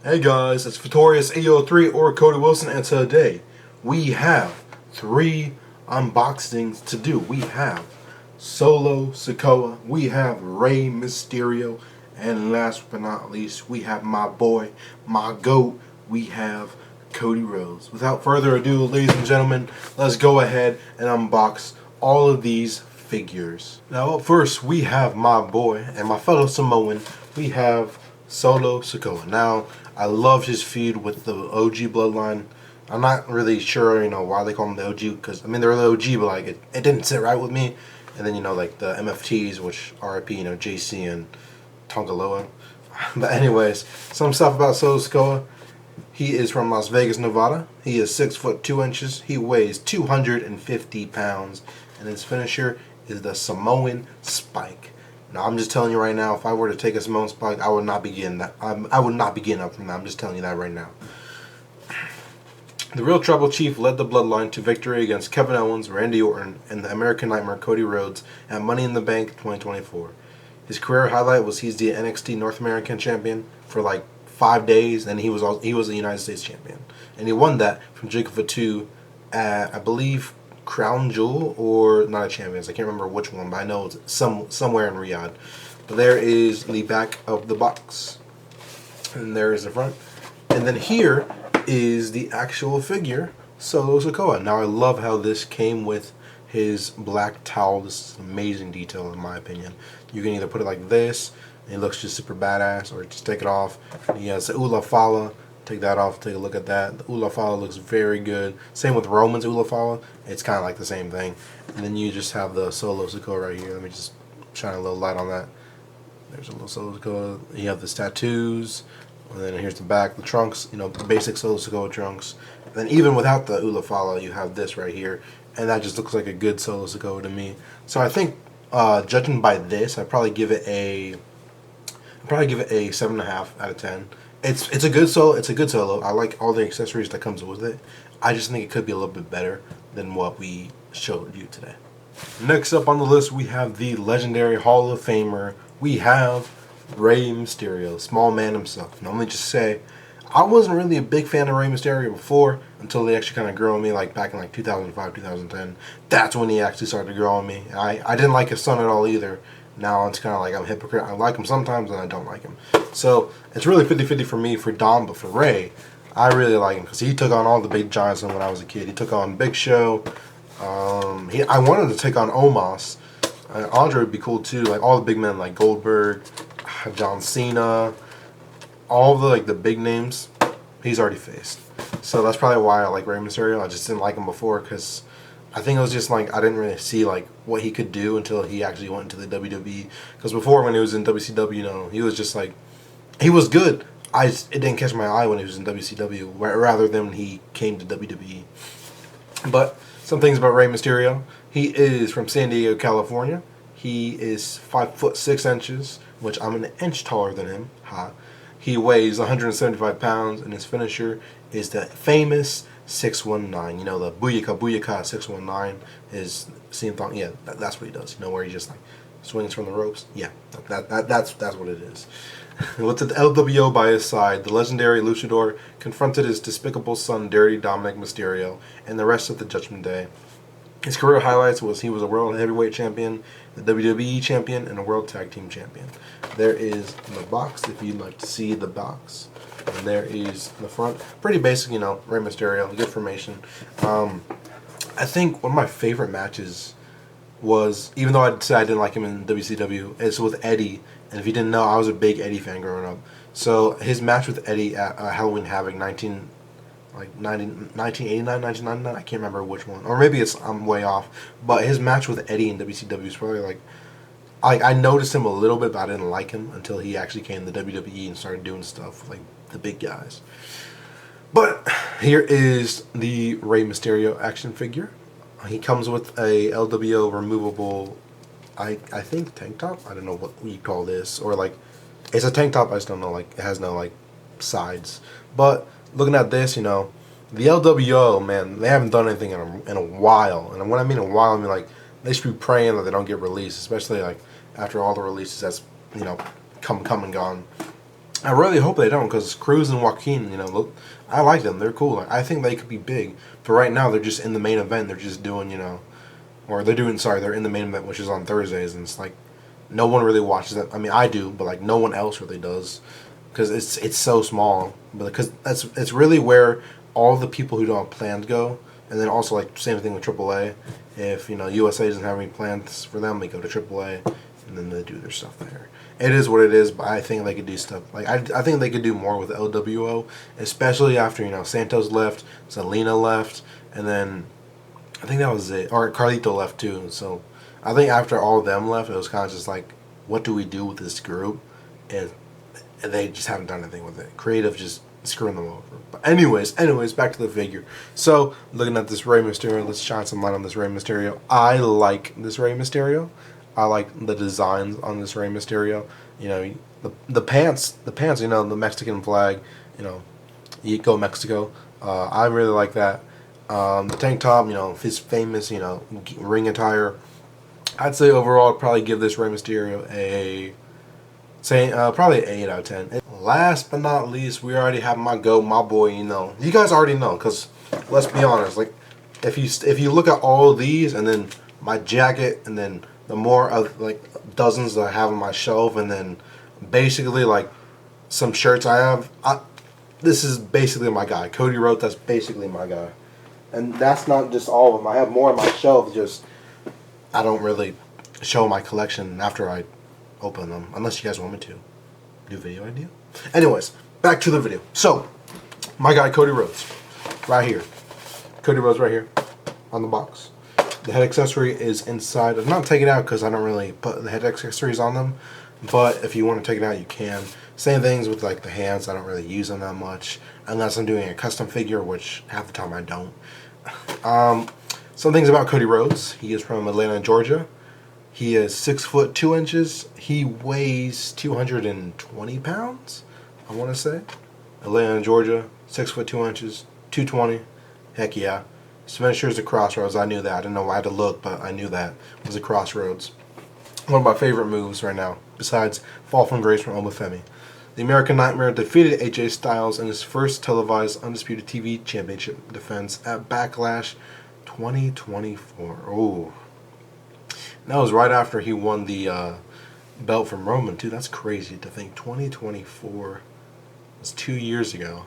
Hey guys, it's Victorious AO3 or Cody Wilson, and today we have three unboxings to do. We have Solo Sikoa, we have Rey Mysterio, and last but not least, we have my boy, my GOAT, we have Cody Rhodes. Without further ado, ladies and gentlemen, let's go ahead and unbox all of these figures. Now, up first, we have my boy and my fellow Samoan. We have Solo Sikoa. Now, I love his feud with the OG bloodline. I'm not really sure, why they call him the OG, because, they're the OG, but, it didn't sit right with me. And then, the MFTs, which RIP, JC and Tongaloa. But anyways, some stuff about Solo Sikoa. He is from Las Vegas, Nevada. He is 6'2". He weighs 250 pounds. And his finisher is the Samoan Spike. Now, I'm just telling you right now, if I were to take a Samoan Spike, I would not be getting that. I would not be getting up from that. I'm just telling you that right now. The Real Tribal Chief led the Bloodline to victory against Kevin Owens, Randy Orton, and the American Nightmare Cody Rhodes at Money in the Bank 2024. His career highlight was he's the NXT North American Champion for like 5 days, and he was the United States Champion, and he won that from Jacob Fatu at, I believe, Crown Jewel or not a Champions. I can't remember which one, but I know it's somewhere in Riyadh. But there is the back of the box, and there is the front, and then here is the actual figure, Solo Sikoa. Now, I love how this came with his black towel. This is amazing detail, in my opinion. You can either put it like this, and it looks just super badass, or just take it off. He has the Ula Fala. Take that off, take a look at that. The Ula Fala looks very good. Same with Roman's Ula Fala. It's kind of like the same thing. And then you just have the Solo Sikoa right here. Let me just shine a little light on that. There's a little Solo Sikoa. You have the tattoos. And then here's the back, the trunks, basic Solo Sikoa trunks. And then even without the Ula Fala, you have this right here. And that just looks like a good Solo Sikoa to me. So I think, judging by this, I'd probably give it a 7.5 out of 10. It's a good solo. It's a good solo. I like all the accessories that comes with it. I just think it could be a little bit better than what we showed you today. Next up on the list, we have the legendary Hall of Famer. We have Rey Mysterio, small man himself. And let me just say, I wasn't really a big fan of Rey Mysterio before until they actually kind of grew on me, like back in 2005, 2010. That's when he actually started to grow on me. I didn't like his son at all either. Now it's kind of like I'm a hypocrite. I like him sometimes and I don't like him. So it's really 50-50 for me for Dom, but for Rey, I really like him because he took on all the big giants when I was a kid. He took on Big Show. I wanted to take on Omos. Andre would be cool too. Like all the big men like Goldberg, John Cena, all the big names, he's already faced. So that's probably why I like Rey Mysterio. I just didn't like him before because I think it was just I didn't really see what he could do until he actually went into the WWE. Because before, when he was in WCW, he was just he was good. It didn't catch my eye when he was in WCW, rather than when he came to WWE. But some things about Rey Mysterio: he is from San Diego, California. He is 5'6", which I'm an inch taller than him. Ha. He weighs 175 pounds, and his finisher is the famous 619. The Booyaka 619 is CM Punk. Yeah, that's what he does. Where he just swings from the ropes. Yeah, that's what it is. With the LWO by his side, the legendary Luchador confronted his despicable son, Dirty Dominic Mysterio, and the rest of the Judgment Day. His career highlights was he was a World Heavyweight Champion, the WWE Champion, and a World Tag Team Champion. There is the box if you'd like to see the box. And there is the front. Pretty basic, Rey Mysterio, good formation. I think one of my favorite matches was, even though I said I didn't like him in WCW, it's with Eddie. And if you didn't know, I was a big Eddie fan growing up. So his match with Eddie at Halloween Havoc 1989, 1999, I can't remember which one. Or maybe I'm way off. But his match with Eddie in WCW is probably I noticed him a little bit, but I didn't like him until he actually came to WWE and started doing stuff with the big guys. But here is the Rey Mysterio action figure. He comes with a LWO removable, I think, tank top. I don't know what you call this, or it's a tank top. I just don't know. It has no sides. But looking at this, the LWO, man, they haven't done anything in a while. And when I mean a while, I mean they should be praying that they don't get released, especially after all the releases that's come and gone. I really hope they don't, because Cruz and Joaquin, look, I like them. They're cool. I think they could be big. But right now, they're just in the main event. They're just doing, or they're in the main event, which is on Thursdays, and it's like, no one really watches that. I mean, I do, but like no one else really does, because it's so small. But because it's really where all the people who don't have plans go, and then also like same thing with AAA. If USA doesn't have any plans for them, they go to AAA, and then they do their stuff there. It is what it is, but I think they could do stuff like I think they could do more with LWO, especially after Santos left, Selena left, and then I think that was it. Or Carlito left too. So I think after all of them left, it was kind of just like, what do we do with this group? And they just haven't done anything with it. Creative just screwing them over. But anyways, back to the figure. So looking at this Rey Mysterio, let's shine some light on this Rey Mysterio. I like this Rey Mysterio. I like the designs on this Rey Mysterio. The pants, the Mexican flag, you go Mexico. I really like that. The tank top, his famous, ring attire. I'd say overall, I'd probably give this Rey Mysterio probably an 8 out of 10. Last but not least, we already have my boy. You guys already know, because let's be honest, like if you look at all of these, and then my jacket, and then the more of like dozens that I have on my shelf, and then basically like some shirts I have, this is basically my guy. Cody Rhodes, that's basically my guy. And that's not just all of them. I have more on my shelf, just I don't really show my collection after I open them, unless you guys want me to. New video idea? Anyways, back to the video. So, my guy Cody Rhodes, right here. Cody Rhodes right here on the box. The head accessory is inside. I'm not taking it out because I don't really put the head accessories on them, but if you want to take it out, you can. Same things with like the hands. I don't really use them that much unless I'm doing a custom figure, which half the time I don't. Some things about Cody Rhodes. He is from Atlanta, Georgia. He is 6'2". He weighs 220 pounds, I want to say. Atlanta, Georgia, 6'2", 220. Heck yeah. His finisher is a Crossroads. I knew that. I didn't know why I had to look, but I knew that. It was a Crossroads. One of my favorite moves right now, besides Fall from Grace from Omofemi. The American Nightmare defeated AJ Styles in his first televised Undisputed TV Championship defense at Backlash 2024. Oh. That was right after he won the belt from Roman, too. That's crazy to think. 2024 was 2 years ago.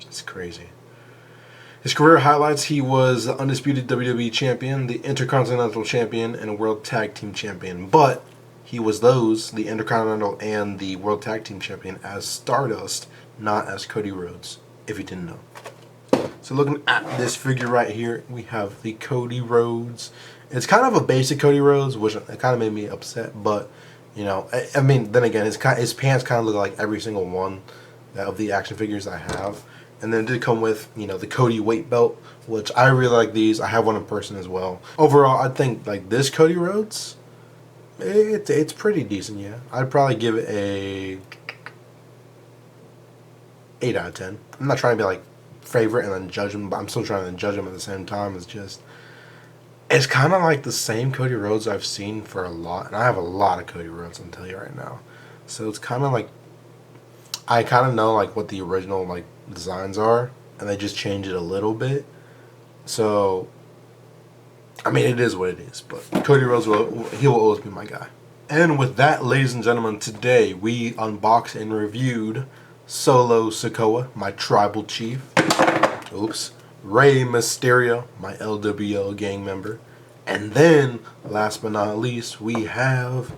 That's crazy. His career highlights: he was the Undisputed WWE Champion, the Intercontinental Champion, and a World Tag Team Champion. But he was the Intercontinental and the World Tag Team Champion, as Stardust, not as Cody Rhodes, if you didn't know. So looking at this figure right here, we have the Cody Rhodes. It's kind of a basic Cody Rhodes, which it kind of made me upset. But, I mean, then again, his pants kind of look like every single one of the action figures I have. And then it did come with, the Cody weight belt, which I really like these. I have one in person as well. Overall, I think, like, this Cody Rhodes, it's pretty decent, yeah. I'd probably give it a 8 out of 10. I'm not trying to be, like, favorite and then judge him, but I'm still trying to judge him at the same time. It's kind of like the same Cody Rhodes I've seen for a lot. And I have a lot of Cody Rhodes, I'm telling you right now. So it's kind of like, I kind of know, like, what the original, like, designs are, and they just change it a little bit. So I mean, it is what it is, but Cody Rhodes will always be my guy. And with that, ladies and gentlemen, today we unboxed and reviewed Solo Sikoa, my tribal chief. Oops. Rey Mysterio, my LWO gang member. And then, last but not least, we have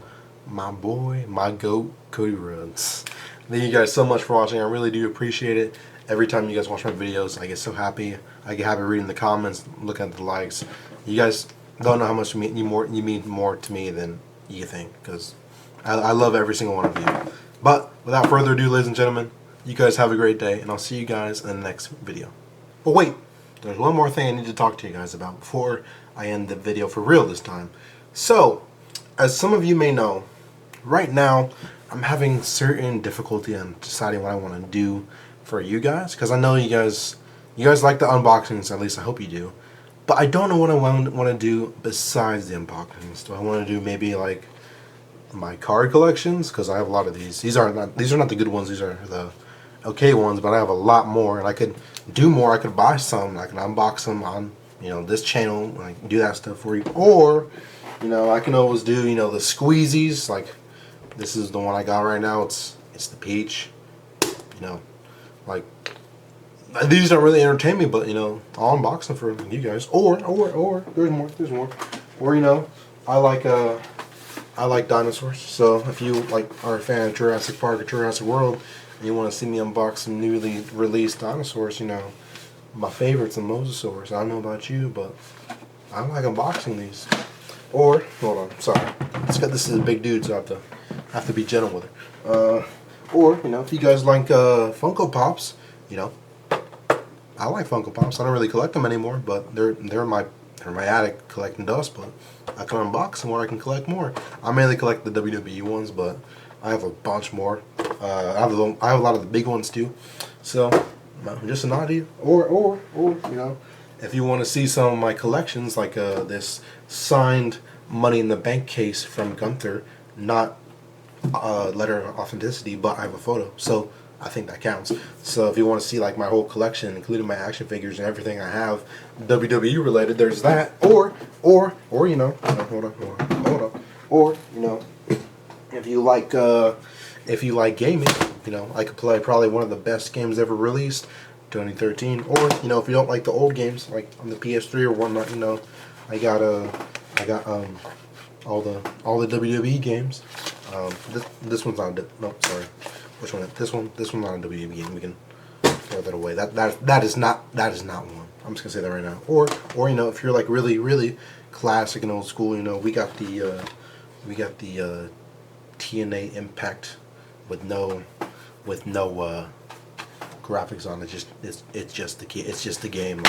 my boy, my GOAT, Cody Rhodes. Thank you guys so much for watching. I really do appreciate it. Every time you guys watch my videos, I get so happy. I get happy reading the comments, looking at the likes. You guys don't know how much you mean more to me than you think, because I love every single one of you. But without further ado, ladies and gentlemen, you guys have a great day, and I'll see you guys in the next video. But wait, there's one more thing I need to talk to you guys about before I end the video for real this time. So, as some of you may know, right now I'm having certain difficulty in deciding what I want to do for you guys, because I know you guys like the unboxings, at least I hope you do. But I don't know what I want to do besides the unboxings. Do I want to do maybe like my card collections, because I have a lot of these. These are not the good ones. These are the okay ones, but I have a lot more, and I could do more. I could buy some. I can unbox them on this channel. I can do that stuff for you, or I can always do the squeezies. Like this is the one I got right now. It's the peach. Like these don't really entertain me, but I'll unbox them for you guys. Or there's more. Or I like dinosaurs. So if you are a fan of Jurassic Park or Jurassic World, and you want to see me unbox some newly released dinosaurs, my favorites, the mosasaurs. I don't know about you, but I like unboxing these. Or hold on, sorry, this is a big dude, so I have to be gentle with her. Or if you guys like Funko Pops, I like Funko Pops. I don't really collect them anymore, but they're in my attic collecting dust. But I can unbox them, or I can collect more. I mainly collect the WWE ones, but I have a bunch more. I have a lot of the big ones too. So just an idea. Or if you want to see some of my collections, like this signed Money in the Bank case from Gunther, not letter of authenticity, but I have a photo, so I think that counts. So if you want to see my whole collection, including my action figures and everything I have WWE related, there's that. Or hold on. Or if you like gaming, I could play probably one of the best games ever released, 2013. Or if you don't like the old games, like on the PS3 or whatnot, I got all the WWE games. This one's not. No, sorry. Which one? This one's not a WWE game. We can throw that away. That is not one. I'm just gonna say that right now. Or if you're really really classic and old school, we got the TNA Impact with no graphics on it. It's just the game.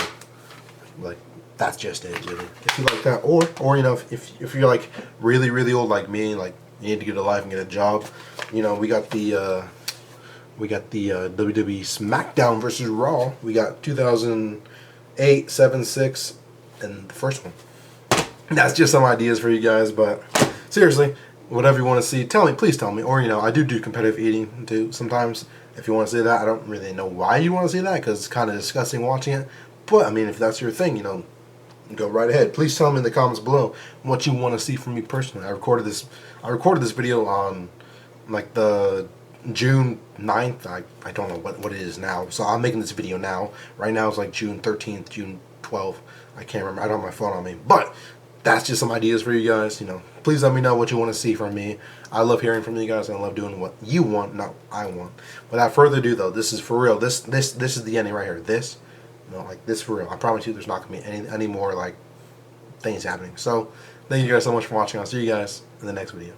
Like that's just it, really. If you like that, or if you're really really old like me, like you need to get a life and get a job, we got the WWE SmackDown versus Raw. We got 2008, 7, 6, and the first one. That's just some ideas for you guys, but seriously, whatever you want to see, please tell me. Or I do competitive eating too sometimes. If you want to see that, I don't really know why you want to see that, because it's kind of disgusting watching it. But I mean, if that's your thing, go right ahead. Please tell me in the comments below what you want to see from me personally. I recorded this video on the June 9th. I don't know what it is now. So I'm making this video now. Right now it's June 13th, June 12th. I can't remember. I don't have my phone on me. But that's just some ideas for you guys. Please let me know what you want to see from me. I love hearing from you guys. I love doing what you want, not what I want. Without further ado, though, this is for real. This is the ending right here. This for real. I promise you, there's not gonna be any more things happening. So, thank you guys so much for watching. I'll see you guys in the next video.